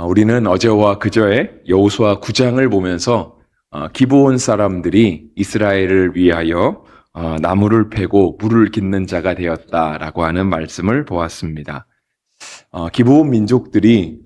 우리는 어제와 그저에 여호수아 9장을 보면서 기브온 사람들이 이스라엘을 위하여 나무를 패고 물을 깃는 자가 되었다라고 하는 말씀을 보았습니다. 기브온 민족들이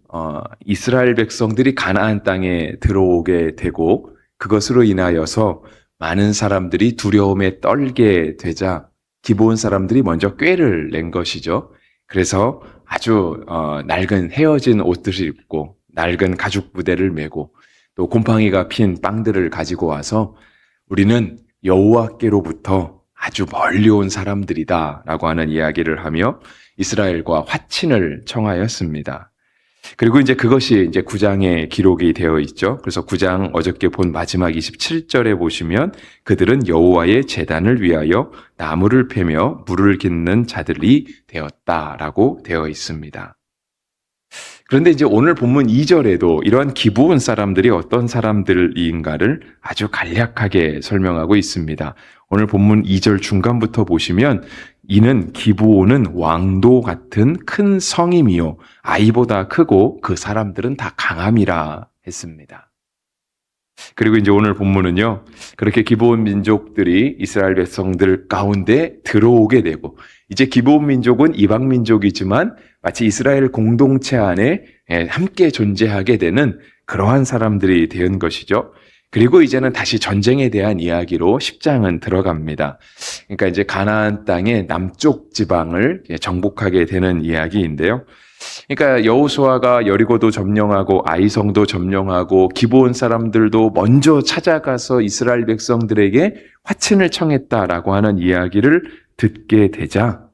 이스라엘 백성들이 가나안 땅에 들어오게 되고 그것으로 인하여서 많은 사람들이 두려움에 떨게 되자 기브온 사람들이 먼저 꾀를 낸 것이죠. 그래서 아주 낡은 헤어진 옷들을 입고 낡은 가죽 부대를 메고 또 곰팡이가 핀 빵들을 가지고 와서 우리는 여호와께로부터 아주 멀리 온 사람들이다라고 하는 이야기를 하며 이스라엘과 화친을 청하였습니다. 그리고 이제 그것이 이제 9장에 기록이 되어 있죠. 그래서 9장 어저께 본 마지막 27절에 보시면 그들은 여호와의 제단을 위하여 나무를 패며 물을 깃는 자들이 되었다라고 되어 있습니다. 그런데 이제 오늘 본문 2절에도 이러한 기브온 사람들이 어떤 사람들인가를 아주 간략하게 설명하고 있습니다. 오늘 본문 2절 중간부터 보시면 이는 기브온은 왕도 같은 큰 성임이요 아이보다 크고 그 사람들은 다 강함이라 했습니다. 그리고 이제 오늘 본문은요, 그렇게 기브온 민족들이 이스라엘 백성들 가운데 들어오게 되고, 이제 기브온 민족은 이방 민족이지만 마치 이스라엘 공동체 안에 함께 존재하게 되는 그러한 사람들이 된 것이죠. 그리고 이제는 다시 전쟁에 대한 이야기로 10장은 들어갑니다. 그러니까 이제 가나안 땅의 남쪽 지방을 정복하게 되는 이야기인데요. 그러니까 여호수아가 여리고도 점령하고 아이성도 점령하고 기브온 사람들도 먼저 찾아가서 이스라엘 백성들에게 화친을 청했다라고 하는 이야기를 듣게 되자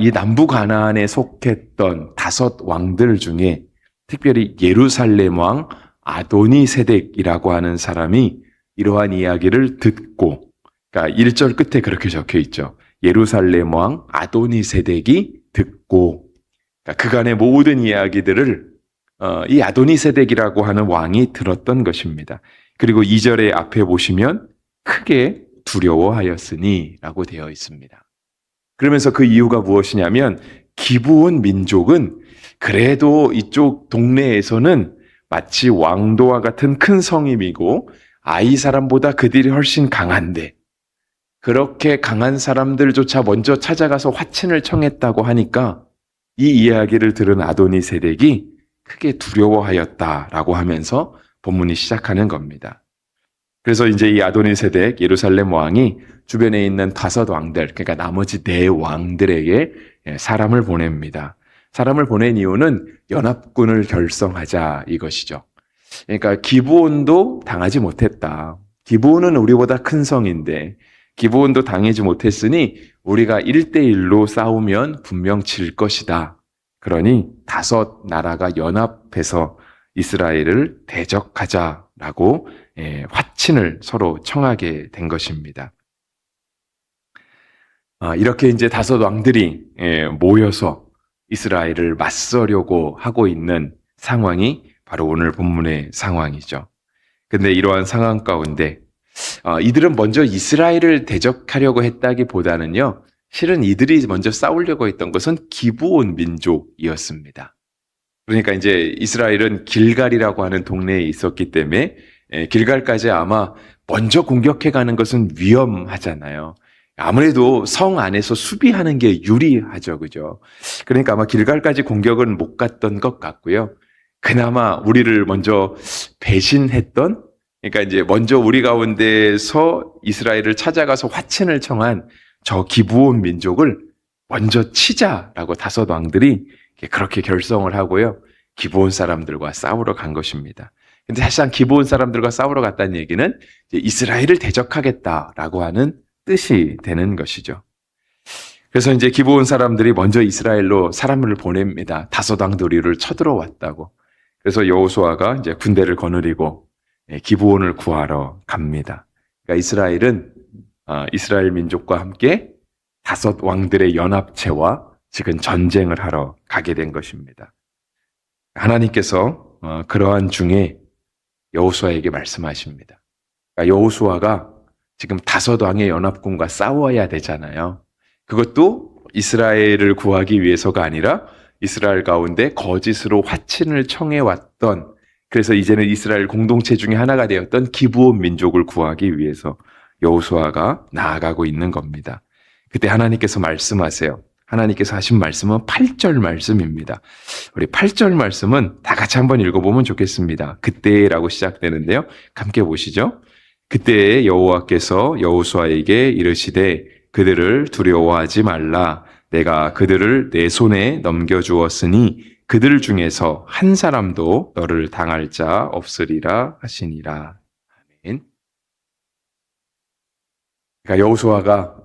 이 남부 가나안에 속했던 5 왕들 중에 특별히 예루살렘 왕 아도니세덱이라고 하는 사람이 이러한 이야기를 듣고, 그러니까 1절 끝에 그렇게 적혀 있죠. 예루살렘 왕 아도니세덱이 듣고, 그러니까 그간의 모든 이야기들을 이 아도니세덱이라고 하는 왕이 들었던 것입니다. 그리고 2절의 앞에 보시면 크게 두려워하였으니 라고 되어 있습니다. 그러면서 그 이유가 무엇이냐면 기브온 민족은 그래도 이쪽 동네에서는 마치 왕도와 같은 큰 성임이고 아이 사람보다 그들이 훨씬 강한데 그렇게 강한 사람들조차 먼저 찾아가서 화친을 청했다고 하니까 이 이야기를 들은 아도니세덱이 크게 두려워하였다라고 하면서 본문이 시작하는 겁니다. 그래서 이제 이 아도니세덱 예루살렘 왕이 주변에 있는 5 왕들, 그러니까 나머지 4 왕들에게 사람을 보냅니다. 사람을 보낸 이유는 연합군을 결성하자 이것이죠. 그러니까 기브온도 당하지 못했다. 기브온은 우리보다 큰 성인데 기브온도 당하지 못했으니 우리가 1대1로 싸우면 분명 질 것이다. 그러니 5 나라가 연합해서 이스라엘을 대적하자라고 화친을 서로 청하게 된 것입니다. 이렇게 이제 5 왕들이 모여서 이스라엘을 맞서려고 하고 있는 상황이 바로 오늘 본문의 상황이죠. 근데 이러한 상황 가운데 이들은 먼저 이스라엘을 대적하려고 했다기보다는요, 실은 이들이 먼저 싸우려고 했던 것은 기브온 민족이었습니다. 그러니까 이제 이스라엘은 길갈이라고 하는 동네에 있었기 때문에 길갈까지 아마 먼저 공격해가는 것은 위험하잖아요. 아무래도 성 안에서 수비하는 게 유리하죠, 그죠? 그러니까 아마 길갈까지 공격은 못 갔던 것 같고요. 그나마 우리를 먼저 배신했던, 그러니까 이제 먼저 우리 가운데서 이스라엘을 찾아가서 화친을 청한 저 기브온 민족을 먼저 치자라고 5 왕들이 그렇게 결성을 하고요. 기브온 사람들과 싸우러 간 것입니다. 근데 사실상 기브온 사람들과 싸우러 갔다는 얘기는 이제 이스라엘을 대적하겠다라고 하는 뜻이 되는 것이죠. 그래서 이제 기브온 사람들이 먼저 이스라엘로 사람을 보냅니다. 5 왕들을 쳐들어왔다고. 그래서 여호수아가 이제 군대를 거느리고 기브온을 구하러 갑니다. 그러니까 이스라엘은 이스라엘 민족과 함께 5 왕들의 연합체와 지금 전쟁을 하러 가게 된 것입니다. 하나님께서 그러한 중에 여호수아에게 말씀하십니다. 그러니까 여호수아가 지금 5 왕의 연합군과 싸워야 되잖아요. 그것도 이스라엘을 구하기 위해서가 아니라 이스라엘 가운데 거짓으로 화친을 청해왔던, 그래서 이제는 이스라엘 공동체 중에 하나가 되었던 기브온 민족을 구하기 위해서 여호수아가 나아가고 있는 겁니다. 그때 하나님께서 말씀하세요. 하나님께서 하신 말씀은 8절 말씀입니다. 우리 8절 말씀은 다 같이 한번 읽어보면 좋겠습니다. 그때라고 시작되는데요. 함께 보시죠. 그때 여호와께서 여호수아에게 이르시되 그들을 두려워하지 말라. 내가 그들을 내 손에 넘겨주었으니 그들 중에서 한 사람도 너를 당할 자 없으리라 하시니라. 아멘. 그러니까 여호수아가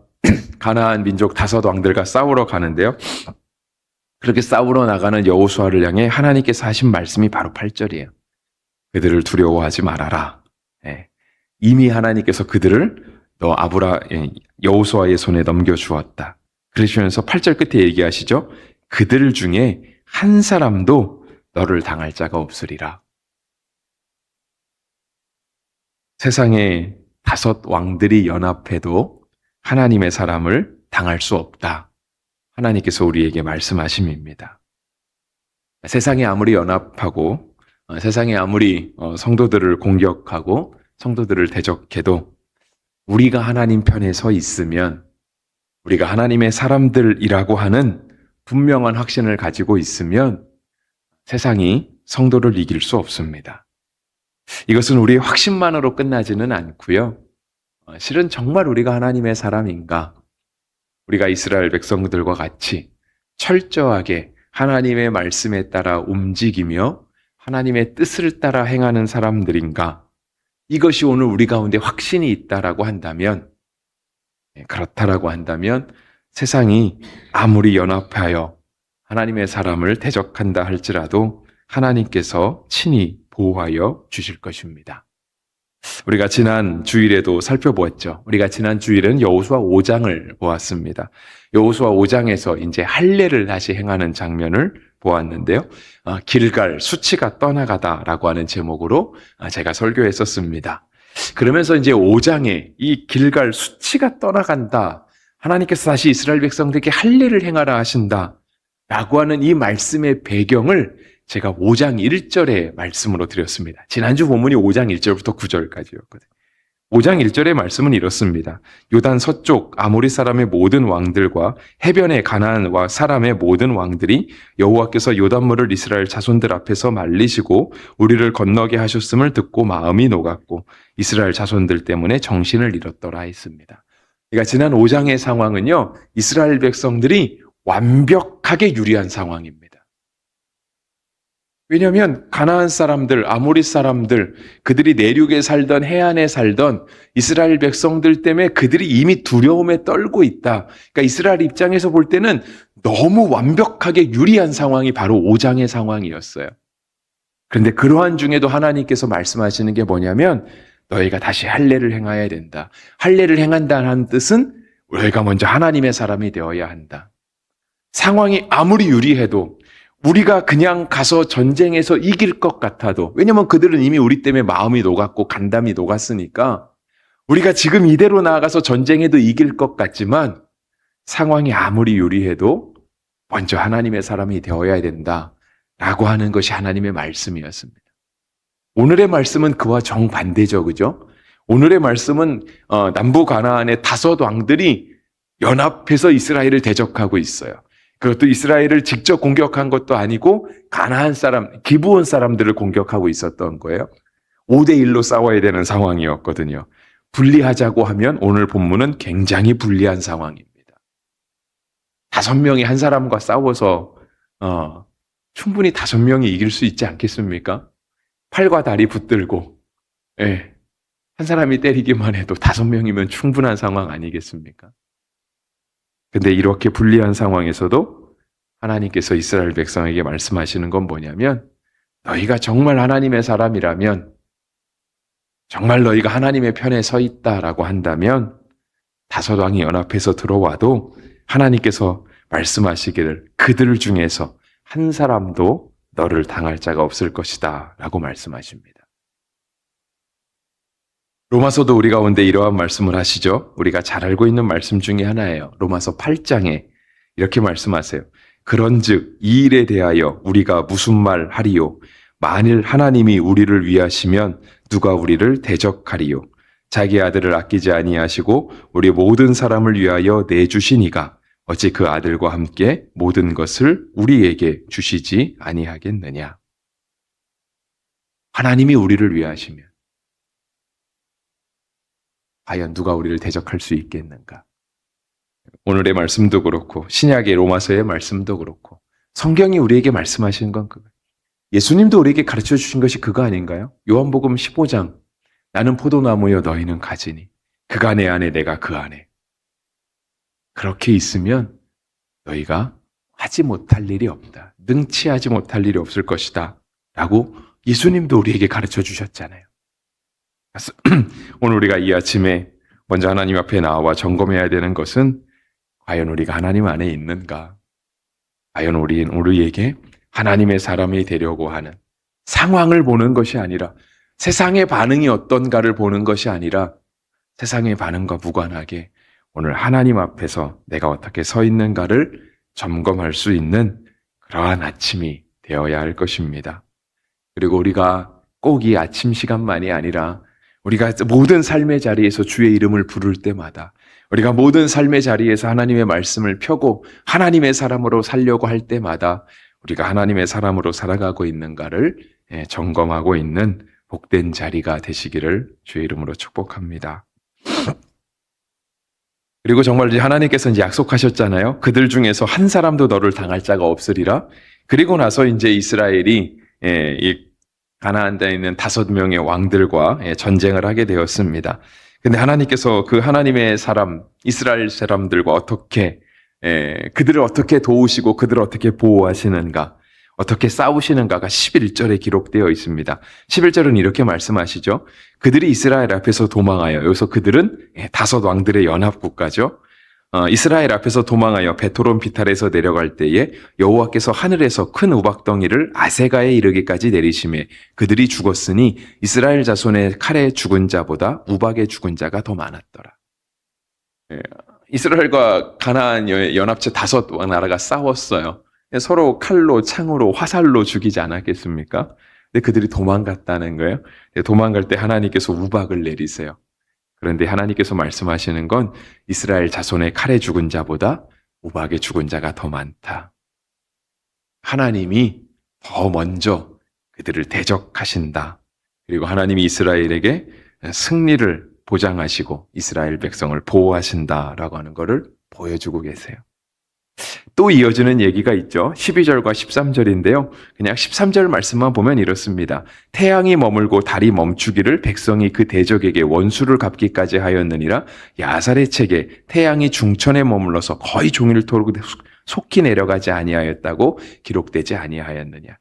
가나안 민족 5왕들과 싸우러 가는데요. 그렇게 싸우러 나가는 여호수아를 향해 하나님께서 하신 말씀이 바로 8절이에요. 그들을 두려워하지 말아라. 이미 하나님께서 그들을 여호수아의 손에 넘겨주었다. 그러시면서 8절 끝에 얘기하시죠. 그들 중에 한 사람도 너를 당할 자가 없으리라. 세상에 5왕들이 연합해도 하나님의 사람을 당할 수 없다. 하나님께서 우리에게 말씀하심입니다. 세상이 아무리 연합하고 세상이 아무리 성도들을 공격하고 성도들을 대적해도 우리가 하나님 편에 서 있으면, 우리가 하나님의 사람들이라고 하는 분명한 확신을 가지고 있으면 세상이 성도를 이길 수 없습니다. 이것은 우리의 확신만으로 끝나지는 않고요. 실은 정말 우리가 하나님의 사람인가? 우리가 이스라엘 백성들과 같이 철저하게 하나님의 말씀에 따라 움직이며 하나님의 뜻을 따라 행하는 사람들인가? 이것이 오늘 우리 가운데 확신이 있다라고 한다면, 그렇다라고 한다면 세상이 아무리 연합하여 하나님의 사람을 대적한다 할지라도 하나님께서 친히 보호하여 주실 것입니다. 우리가 지난 주일에도 살펴보았죠. 우리가 지난 주일에는 여호수아 5장을 보았습니다. 여호수아 5장에서 이제 할례를 다시 행하는 장면을 보았는데요. 길갈 수치가 떠나가다라고 하는 제목으로 제가 설교했었습니다. 그러면서 이제 5장에 이 길갈 수치가 떠나간다. 하나님께서 다시 이스라엘 백성들에게 할례를 행하라 하신다. 라고 하는 이 말씀의 배경을 제가 5장 1절의 말씀으로 드렸습니다. 지난주 본문이 5장 1절부터 9절까지였거든요. 5장 1절의 말씀은 이렇습니다. 요단 서쪽 아모리 사람의 모든 왕들과 해변의 가나안 사람의 모든 왕들이 여호와께서 요단물을 이스라엘 자손들 앞에서 말리시고 우리를 건너게 하셨음을 듣고 마음이 녹았고 이스라엘 자손들 때문에 정신을 잃었더라 했습니다. 그러니까 지난 5장의 상황은요, 이스라엘 백성들이 완벽하게 유리한 상황입니다. 왜냐하면 가나안 사람들, 아모리 사람들, 그들이 내륙에 살던 해안에 살던 이스라엘 백성들 때문에 그들이 이미 두려움에 떨고 있다. 그러니까 이스라엘 입장에서 볼 때는 너무 완벽하게 유리한 상황이 바로 5장의 상황이었어요. 그런데 그러한 중에도 하나님께서 말씀하시는 게 뭐냐면 너희가 다시 할례를 행해야 된다. 할례를 행한다는 뜻은 너희가 먼저 하나님의 사람이 되어야 한다. 상황이 아무리 유리해도 우리가 그냥 가서 전쟁에서 이길 것 같아도, 왜냐면 그들은 이미 우리 때문에 마음이 녹았고 간담이 녹았으니까 우리가 지금 이대로 나아가서 전쟁에도 이길 것 같지만 상황이 아무리 유리해도 먼저 하나님의 사람이 되어야 된다라고 하는 것이 하나님의 말씀이었습니다. 오늘의 말씀은 그와 정반대죠, 그죠? 오늘의 말씀은 남부 가나안의 5왕들이 연합해서 이스라엘을 대적하고 있어요. 그것도 이스라엘을 직접 공격한 것도 아니고 가나안 사람, 기브온 사람들을 공격하고 있었던 거예요. 5대1로 싸워야 되는 상황이었거든요. 분리하자고 하면 오늘 본문은 굉장히 불리한 상황입니다. 5명이 한 사람과 싸워서 충분히 5명이 이길 수 있지 않겠습니까? 팔과 다리 붙들고 한 사람이 때리기만 해도 5명이면 충분한 상황 아니겠습니까? 근데 이렇게 불리한 상황에서도 하나님께서 이스라엘 백성에게 말씀하시는 건 뭐냐면 너희가 정말 하나님의 사람이라면, 정말 너희가 하나님의 편에 서 있다라고 한다면 5왕이 연합해서 들어와도 하나님께서 말씀하시기를 그들 중에서 한 사람도 너를 당할 자가 없을 것이다 라고 말씀하십니다. 로마서도 우리 가운데 이러한 말씀을 하시죠. 우리가 잘 알고 있는 말씀 중에 하나예요. 로마서 8장에 이렇게 말씀하세요. 그런즉 이 일에 대하여 우리가 무슨 말 하리요? 만일 하나님이 우리를 위하시면 누가 우리를 대적하리요? 자기 아들을 아끼지 아니하시고 우리 모든 사람을 위하여 내주시니가 어찌 그 아들과 함께 모든 것을 우리에게 주시지 아니하겠느냐? 하나님이 우리를 위하시면 과연 누가 우리를 대적할 수 있겠는가? 오늘의 말씀도 그렇고 신약의 로마서의 말씀도 그렇고 성경이 우리에게 말씀하시는 건 그거예요. 예수님도 우리에게 가르쳐 주신 것이 그거 아닌가요? 요한복음 15장 나는 포도나무여 너희는 가지니 그가 내 안에 내가 그 안에 그렇게 있으면 너희가 하지 못할 일이 없다. 능치하지 못할 일이 없을 것이다. 라고 예수님도 우리에게 가르쳐 주셨잖아요. 그래서 오늘 우리가 이 아침에 먼저 하나님 앞에 나와 점검해야 되는 것은 과연 우리가 하나님 안에 있는가? 과연 우리에게 하나님의 사람이 되려고 하는 상황을 보는 것이 아니라 세상의 반응이 어떤가를 보는 것이 아니라 세상의 반응과 무관하게 오늘 하나님 앞에서 내가 어떻게 서 있는가를 점검할 수 있는 그러한 아침이 되어야 할 것입니다. 그리고 우리가 꼭 이 아침 시간만이 아니라 우리가 모든 삶의 자리에서 주의 이름을 부를 때마다 우리가 모든 삶의 자리에서 하나님의 말씀을 펴고 하나님의 사람으로 살려고 할 때마다 우리가 하나님의 사람으로 살아가고 있는가를 점검하고 있는 복된 자리가 되시기를 주의 이름으로 축복합니다. 그리고 정말 하나님께서 이제 약속하셨잖아요. 그들 중에서 한 사람도 너를 당할 자가 없으리라. 그리고 나서 이제 이스라엘이 이 가나안 땅에 있는 5명의 왕들과 전쟁을 하게 되었습니다. 근데 하나님께서 그 하나님의 사람, 이스라엘 사람들과 어떻게 그들을 어떻게 도우시고 그들을 어떻게 보호하시는가, 어떻게 싸우시는가가 11절에 기록되어 있습니다. 11절은 이렇게 말씀하시죠. 그들이 이스라엘 앞에서 도망하여, 여기서 그들은 5 왕들의 연합국가죠. 이스라엘 앞에서 도망하여 베토론 비탈에서 내려갈 때에 여호와께서 하늘에서 큰 우박덩이를 아세가에 이르기까지 내리심에 그들이 죽었으니 이스라엘 자손의 칼에 죽은 자보다 우박에 죽은 자가 더 많았더라. 이스라엘과 가나안 연합체 5 나라가 싸웠어요. 서로 칼로, 창으로, 화살로 죽이지 않았겠습니까? 근데 그들이 도망갔다는 거예요. 도망갈 때 하나님께서 우박을 내리세요. 그런데 하나님께서 말씀하시는 건 이스라엘 자손의 칼에 죽은 자보다 우박에 죽은 자가 더 많다. 하나님이 더 먼저 그들을 대적하신다. 그리고 하나님이 이스라엘에게 승리를 보장하시고 이스라엘 백성을 보호하신다라고 하는 것을 보여주고 계세요. 또 이어지는 얘기가 있죠. 12절과 13절인데요. 그냥 13절 말씀만 보면 이렇습니다. 태양이 머물고 달이 멈추기를 백성이 그 대적에게 원수를 갚기까지 하였느니라. 야살의 책에 태양이 중천에 머물러서 거의 종일토록 속히 내려가지 아니하였다고 기록되지 아니하였느냐.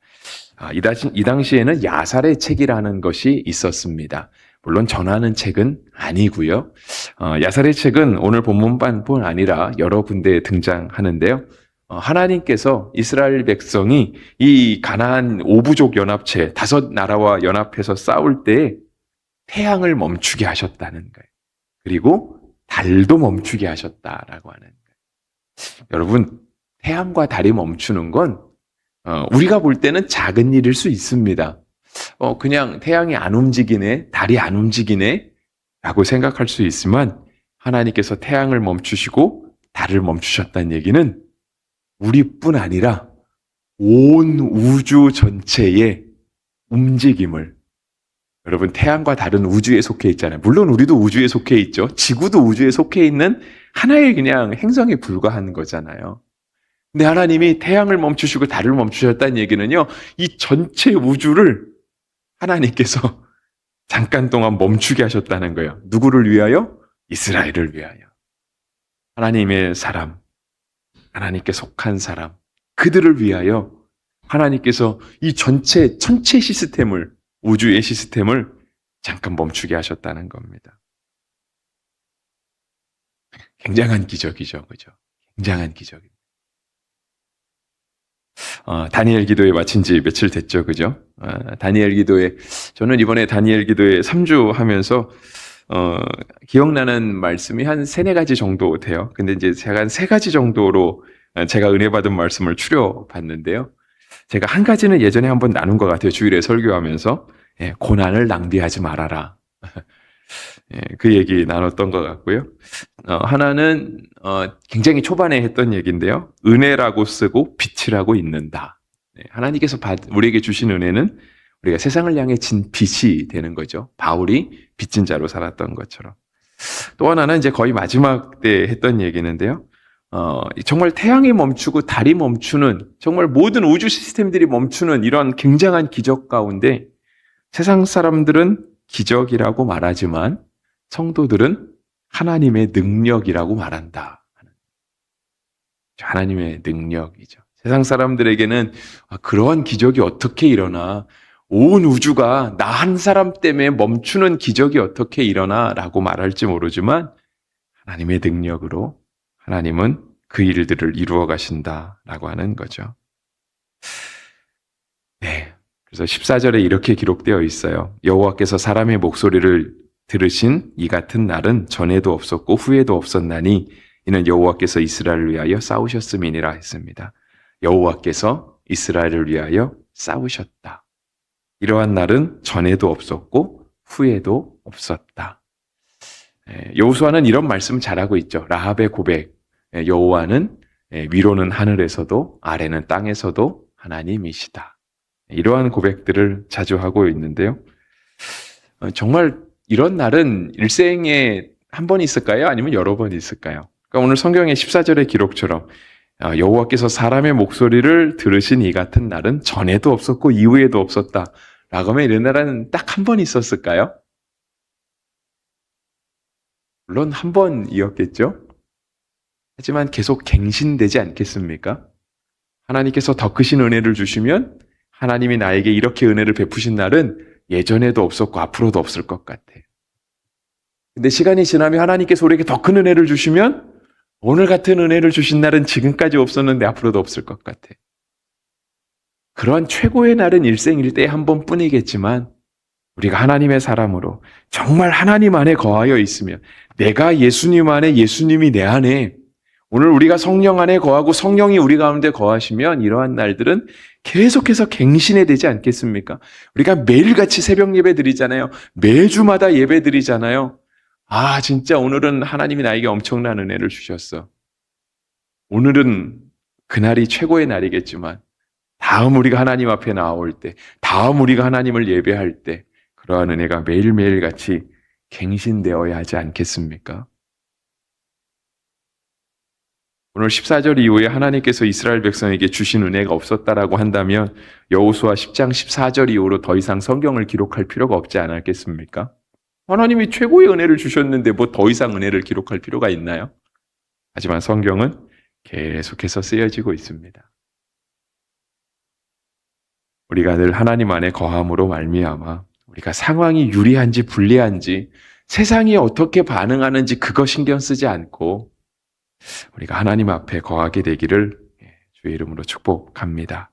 이 당시에는 야살의 책이라는 것이 있었습니다. 물론 전하는 책은 아니고요. 야살의 책은 오늘 본문뿐 아니라 여러 군데에 등장하는데요. 하나님께서 이스라엘 백성이 이 가나안 5부족 연합체 5 나라와 연합해서 싸울 때 태양을 멈추게 하셨다는 거예요. 그리고 달도 멈추게 하셨다라고 하는 거예요. 여러분, 태양과 달이 멈추는 건 우리가 볼 때는 작은 일일 수 있습니다. 그냥 태양이 안 움직이네, 달이 안 움직이네 라고 생각할 수 있지만 하나님께서 태양을 멈추시고 달을 멈추셨다는 얘기는 우리뿐 아니라 온 우주 전체의 움직임을, 여러분 태양과 달은 우주에 속해 있잖아요. 물론 우리도 우주에 속해 있죠. 지구도 우주에 속해 있는 하나의 그냥 행성에 불과한 거잖아요. 근데 하나님이 태양을 멈추시고 달을 멈추셨다는 얘기는요, 이 전체 우주를 하나님께서 잠깐 동안 멈추게 하셨다는 거예요. 누구를 위하여? 이스라엘을 위하여. 하나님의 사람, 하나님께 속한 사람, 그들을 위하여 하나님께서 이 전체 시스템을, 우주의 시스템을 잠깐 멈추게 하셨다는 겁니다. 굉장한 기적이죠. 그죠? 굉장한 기적입니다. 다니엘 기도회 마친 지 며칠 됐죠. 그죠? 다니엘 기도회, 저는 이번에 다니엘 기도회 3주 하면서 기억나는 말씀이 한 3-4가지 정도 돼요. 근데 이제 제가 한 3가지 정도로 제가 은혜 받은 말씀을 추려 봤는데요. 제가 한 가지는 예전에 한번 나눈 것 같아요. 주일에 설교하면서. 고난을 낭비하지 말아라. 그 얘기 나눴던 것 같고요. 하나는 굉장히 초반에 했던 얘기인데요. 은혜라고 쓰고 빛이라고 있는다. 하나님께서 우리에게 주신 은혜는 우리가 세상을 향해 진 빛이 되는 거죠. 바울이 빚진 자로 살았던 것처럼. 또 하나는 이제 거의 마지막 때 했던 얘기인데요. 정말 태양이 멈추고 달이 멈추는, 정말 모든 우주 시스템들이 멈추는 이런 굉장한 기적 가운데 세상 사람들은 기적이라고 말하지만 성도들은 하나님의 능력이라고 말한다. 하나님의 능력이죠. 세상 사람들에게는 그러한 기적이 어떻게 일어나? 온 우주가 나 한 사람 때문에 멈추는 기적이 어떻게 일어나? 라고 말할지 모르지만 하나님의 능력으로 하나님은 그 일들을 이루어 가신다라고 하는 거죠. 네. 그래서 14절에 이렇게 기록되어 있어요. 여호와께서 사람의 목소리를 들으신 이 같은 날은 전에도 없었고 후에도 없었나니 이는 여호와께서 이스라엘을 위하여 싸우셨음이니라 했습니다. 여호와께서 이스라엘을 위하여 싸우셨다. 이러한 날은 전에도 없었고 후에도 없었다. 여호수아는 이런 말씀 잘하고 있죠. 라합의 고백. 여호와는 위로는 하늘에서도 아래는 땅에서도 하나님이시다. 이러한 고백들을 자주 하고 있는데요. 정말 이런 날은 일생에 한 번 있을까요? 아니면 여러 번 있을까요? 그러니까 오늘 성경의 14절의 기록처럼 여호와께서 사람의 목소리를 들으신 이 같은 날은 전에도 없었고 이후에도 없었다. 라고 하면 이런 날은 딱 한 번 있었을까요? 물론 한 번이었겠죠. 하지만 계속 갱신되지 않겠습니까? 하나님께서 더 크신 은혜를 주시면 하나님이 나에게 이렇게 은혜를 베푸신 날은 예전에도 없었고 앞으로도 없을 것 같아요. 근데 시간이 지나면 하나님께서 우리에게 더 큰 은혜를 주시면 오늘 같은 은혜를 주신 날은 지금까지 없었는데 앞으로도 없을 것 같아요. 그러한 최고의 날은 일생일대에 한 번뿐이겠지만 우리가 하나님의 사람으로 정말 하나님 안에 거하여 있으면 내가 예수님 안에 예수님이 내 안에 오늘 우리가 성령 안에 거하고 성령이 우리 가운데 거하시면 이러한 날들은 계속해서 갱신이 되지 않겠습니까? 우리가 매일같이 새벽 예배 드리잖아요. 매주마다 예배 드리잖아요. 진짜 오늘은 하나님이 나에게 엄청난 은혜를 주셨어. 오늘은 그날이 최고의 날이겠지만 다음 우리가 하나님 앞에 나올 때, 다음 우리가 하나님을 예배할 때 그러한 은혜가 매일매일 같이 갱신되어야 하지 않겠습니까? 오늘 14절 이후에 하나님께서 이스라엘 백성에게 주신 은혜가 없었다라고 한다면 여호수아 10장 14절 이후로 더 이상 성경을 기록할 필요가 없지 않았겠습니까? 하나님이 최고의 은혜를 주셨는데 뭐 더 이상 은혜를 기록할 필요가 있나요? 하지만 성경은 계속해서 쓰여지고 있습니다. 우리가 늘 하나님 안에 거함으로 말미암아 우리가 상황이 유리한지 불리한지 세상이 어떻게 반응하는지 그거 신경 쓰지 않고 우리가 하나님 앞에 거하게 되기를 주의 이름으로 축복합니다.